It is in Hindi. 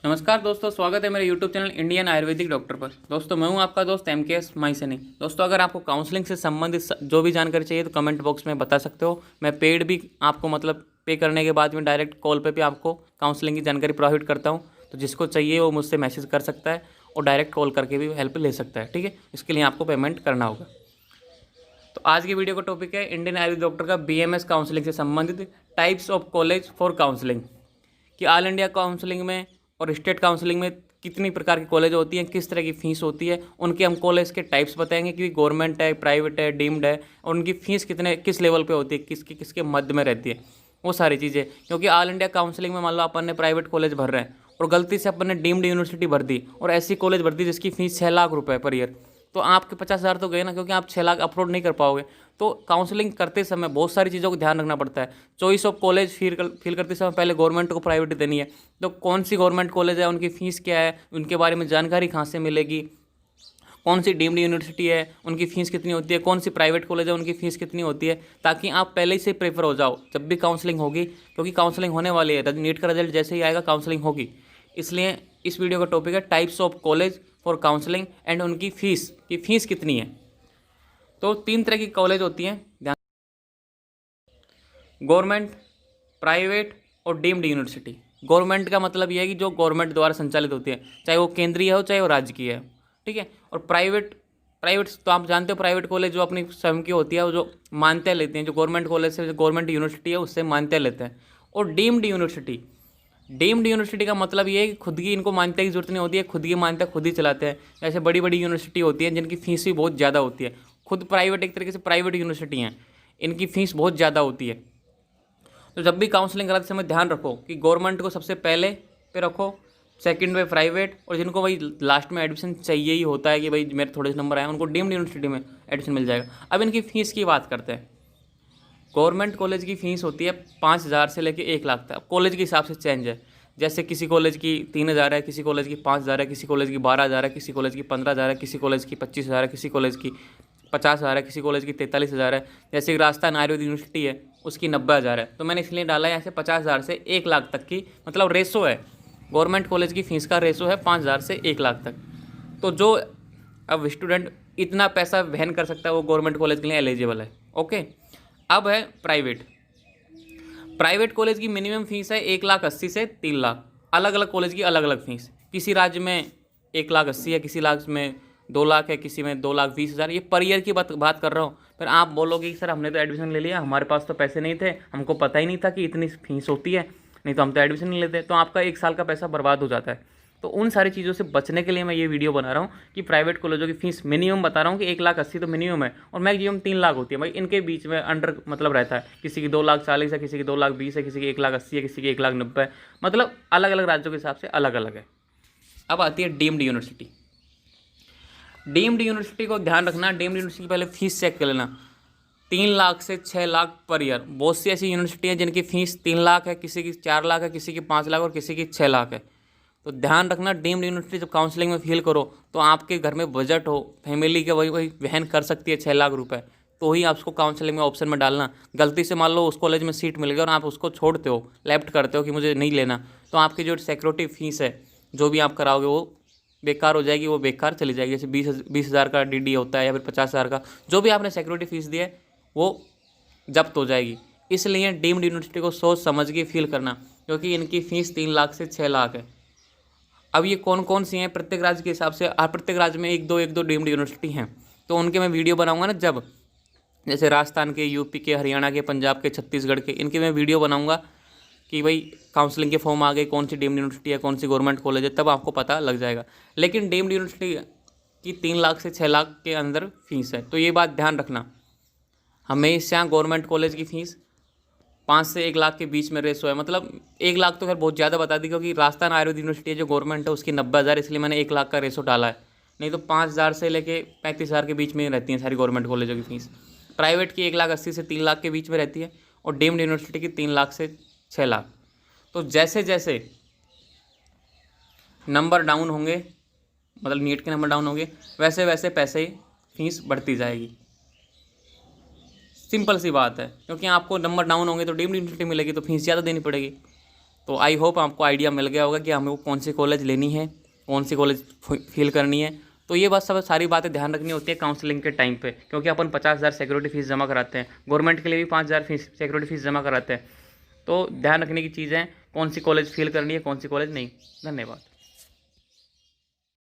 नमस्कार दोस्तों, स्वागत है मेरे YouTube channel Indian Ayurvedic doctor पर। दोस्तों मैं हूं आपका दोस्त MKS माइसनी। दोस्तों अगर आपको काउंसलिंग से संबंधित जो भी जानकारी चाहिए तो कमेंट बॉक्स में बता सकते हो। मैं पेड भी आपको पे करने के बाद में डायरेक्ट कॉल पे भी आपको काउंसलिंग की जानकारी प्रोवाइड करता हूँ। तो जिसको चाहिए वो मुझसे मैसेज कर सकता है और डायरेक्ट कॉल करके भी हेल्प ले सकता है। ठीक है, इसके लिए आपको पेमेंट करना होगा। तो आज की वीडियो का टॉपिक है इंडियन आयुर्वेदिक डॉक्टर का BMS काउंसलिंग से संबंधित types of college for counselling, कि ऑल इंडिया काउंसलिंग में और स्टेट काउंसलिंग में कितनी प्रकार की कॉलेज होती हैं, किस तरह की फ़ीस होती है, उनके हम कॉलेज के टाइप्स बताएंगे कि गवर्नमेंट है, प्राइवेट है, डीम्ड है, और उनकी फ़ीस किस लेवल पे होती है, किसके मध्य में रहती है, वो सारी चीज़ें। क्योंकि ऑल इंडिया काउंसलिंग में मान लो अपन ने प्राइवेट कॉलेज भर रहे हैं और गलती से अपन ने डीम्ड यूनिवर्सिटी भर दी और ऐसी कॉलेज भर दी जिसकी फ़ीस 6 लाख रुपये पर ईयर, तो आपके 50,000 तो गए ना, क्योंकि आप 6 लाख अफोर्ड नहीं कर पाओगे। तो काउंसलिंग करते समय बहुत सारी चीज़ों को ध्यान रखना पड़ता है। चॉइस ऑफ कॉलेज फिल करते समय पहले गवर्नमेंट को प्रायोरिटी देनी है। तो कौन सी गवर्नमेंट कॉलेज है, उनकी फ़ीस क्या है, उनके बारे में जानकारी कहाँ से मिलेगी, कौन सी डीम्ड यूनिवर्सिटी है, उनकी फ़ीस कितनी होती है, कौन सी प्राइवेट कॉलेज है, उनकी फ़ीस कितनी होती है, ताकि आप पहले ही से प्रेफर हो जाओ जब भी काउंसलिंग होगी। क्योंकि काउंसलिंग होने वाली है, नीट का रिजल्ट जैसे ही आएगा काउंसलिंग होगी। इसलिए इस वीडियो का टॉपिक है types of college for counselling and उनकी फ़ीस की फ़ीस कितनी है। तो 3 तरह की कॉलेज होती हैं, ध्यान, गवर्नमेंट, प्राइवेट और डीम्ड यूनिवर्सिटी। गवर्नमेंट का मतलब यह है कि जो गवर्नमेंट द्वारा संचालित होती है, चाहे वो केंद्रीय हो चाहे वो राज्य की है। ठीक है। और प्राइवेट प्राइवेट तो आप जानते हो, प्राइवेट कॉलेज जो अपनी स्वयं की होती है, वो जो मान्यता लेते हैं, जो गवर्नमेंट कॉलेज से, जो गवर्नमेंट यूनिवर्सिटी है उससे मान्यता लेते हैं। और डीम्ड यूनिवर्सिटी का मतलब ये है कि खुद की इनको मान्यता की जरूरत नहीं होती है, खुद की मान्यता खुद ही चलाते हैं। जैसे बड़ी बड़ी यूनिवर्सिटी होती हैं जिनकी फ़ीस भी बहुत ज़्यादा होती है, खुद प्राइवेट, एक तरीके से प्राइवेट यूनिवर्सिटी हैं, इनकी फ़ीस बहुत ज़्यादा होती है। तो जब भी काउंसलिंग कराते समय ध्यान रखो कि गवर्नमेंट को सबसे पहले पे रखो, सेकंड पे प्राइवेट, और जिनको भाई लास्ट में एडमिशन चाहिए ही होता है कि भाई मेरे थोड़े से नंबर आए, उनको डीम्ड यूनिवर्सिटी में एडमिशन मिल जाएगा। अब इनकी फ़ीस की बात करते हैं। गवर्नमेंट कॉलेज की फ़ीस होती है 5,000 से लेकर 1 लाख तक। कॉलेज के हिसाब से चेंज है। जैसे किसी कॉलेज की 3,000 है, किसी कॉलेज की 5,000 है, किसी कॉलेज की 12,000 है, किसी कॉलेज की 15,000 है, किसी कॉलेज की 25,000 है, किसी कॉलेज की 50,000 है, किसी कॉलेज की 43,000 है। जैसे कि राजस्थान आयुर्वेद यूनिवर्सिटी है, उसकी 90,000 है। तो मैंने इसलिए डाला है यहाँ से 50,000 से 1 लाख तक की, मतलब रेशो है। गवर्नमेंट कॉलेज की फ़ीस का रेशो है 5,000 से 1 लाख तक। तो जो अब स्टूडेंट इतना पैसा वहन कर सकता है वो गवर्नमेंट कॉलेज के लिए एलिजिबल है। ओके। अब है प्राइवेट कॉलेज की मिनिमम फीस है 1,80,000 से 3 लाख। अलग अलग कॉलेज की अलग अलग फीस, किसी राज्य में 1,80,000 है, किसी राज्य में 2 लाख है, किसी में 2,20,000। ये पर ईयर की बात कर रहा हूँ। फिर आप बोलोगे कि सर हमने तो एडमिशन ले लिया, हमारे पास तो पैसे नहीं थे, हमको पता ही नहीं था कि इतनी फीस होती है, नहीं तो हम तो एडमिशन नहीं लेते। तो आपका 1 साल का पैसा बर्बाद हो जाता है। तो उन सारी चीज़ों से बचने के लिए मैं ये वीडियो बना रहा हूँ कि प्राइवेट कॉलेजों की फ़ीस मिनिमम बता रहा हूँ कि 1,80,000 तो मिनिमम है, और मैक्सिमम 3 लाख होती है। भाई इनके बीच में अंडर मतलब रहता है, किसी की 2,40,000 है, किसी की 2,20,000 है, किसी की 1,80,000 है, किसी की 1,90,000 है। मतलब अलग अलग राज्यों के हिसाब से अलग अलग है। अब आती है डीम्ड यूनिवर्सिटी। डीम्ड यूनिवर्सिटी को ध्यान रखना, डीम्ड यूनिवर्सिटी की पहले फ़ीस चेक कर लेना। 3 लाख से 6 लाख पर ईयर। बहुत सी ऐसी यूनिवर्सिटी हैं जिनकी फ़ीस 3 लाख है, किसी की 4 लाख है, किसी की 5 लाख और किसी की 6 लाख है। तो ध्यान रखना, डीम्ड यूनिवर्सिटी जब काउंसलिंग में फील करो तो आपके घर में बजट हो, फैमिली के वही वहन कर सकती है 6 लाख रुपए, तो ही आपको काउंसलिंग में ऑप्शन में डालना। गलती से मान लो उस कॉलेज में सीट मिल गई और आप उसको छोड़ते हो, लेफ्ट करते हो कि मुझे नहीं लेना, तो आपकी जो सिक्योरिटी फीस है, जो भी आप कराओगे वो बेकार हो जाएगी, वो बेकार चली जाएगी। जैसे 20,000 का DD होता है या फिर 50,000 का, जो भी आपने सिक्योरिटी फीस दी है वो जब्त हो जाएगी। इसलिए डीम्ड यूनिवर्सिटी को सोच समझ के फील करना, क्योंकि इनकी फ़ीस 3 लाख से 6 लाख है। अब ये कौन कौन सी हैं प्रत्येक राज्य के हिसाब से, प्रत्येक राज्य में एक दो डीम्ड यूनिवर्सिटी हैं, तो उनके मैं वीडियो बनाऊंगा ना जब, जैसे राजस्थान के, यूपी के, हरियाणा के, पंजाब के, छत्तीसगढ़ के, इनके मैं वीडियो बनाऊंगा कि भाई काउंसलिंग के फॉर्म आ गए, कौन सी डीम्ड यूनिवर्सिटी है, कौन सी गवर्नमेंट कॉलेज है, तब आपको पता लग जाएगा। लेकिन डीम्ड यूनिवर्सिटी की 3 लाख से 6 लाख के अंदर फीस है, तो ये बात ध्यान रखना। हमेशा गवर्नमेंट कॉलेज की फ़ीस 5 से 1 लाख के बीच में रेशो है। मतलब 1 लाख तो खैर बहुत ज़्यादा बता दी, क्योंकि राजस्थान आयुर्वेद यूनिवर्सिटी जो गवर्नमेंट है उसकी 90,000, इसलिए मैंने 1 लाख का रेशो डाला है। नहीं तो 5,000 से लेके 35,000 के बीच में रहती हैं सारी गवर्नमेंट कॉलेजों की फ़ीस। प्राइवेट की 1,80,000 से 3 लाख के बीच में रहती है, और डीम्ड यूनिवर्सिटी की 3 लाख से 6 लाख। तो जैसे जैसे नंबर डाउन होंगे, मतलब नीट के नंबर डाउन होंगे, वैसे वैसे पैसे फीस बढ़ती जाएगी। सिंपल सी बात है, क्योंकि आपको नंबर डाउन होंगे तो डीम्ड यूनिवर्सिटी मिलेगी तो फीस ज़्यादा देनी पड़ेगी। तो आई होप आपको आइडिया मिल गया होगा कि हमें को कौन सी कॉलेज लेनी है, कौन सी कॉलेज फील करनी है। तो ये बस सब सारी बातें ध्यान रखनी होती है काउंसलिंग के टाइम पे, क्योंकि अपन 50,000 सिक्योरिटी फीस जमा कराते हैं, गवर्नमेंट के लिए भी 5,000 फीस सिक्योरिटी फीस जमा कराते हैं। तो ध्यान रखने की चीज़ें, कौन सी कॉलेज फील करनी है, कौन सी कॉलेज नहीं। धन्यवाद।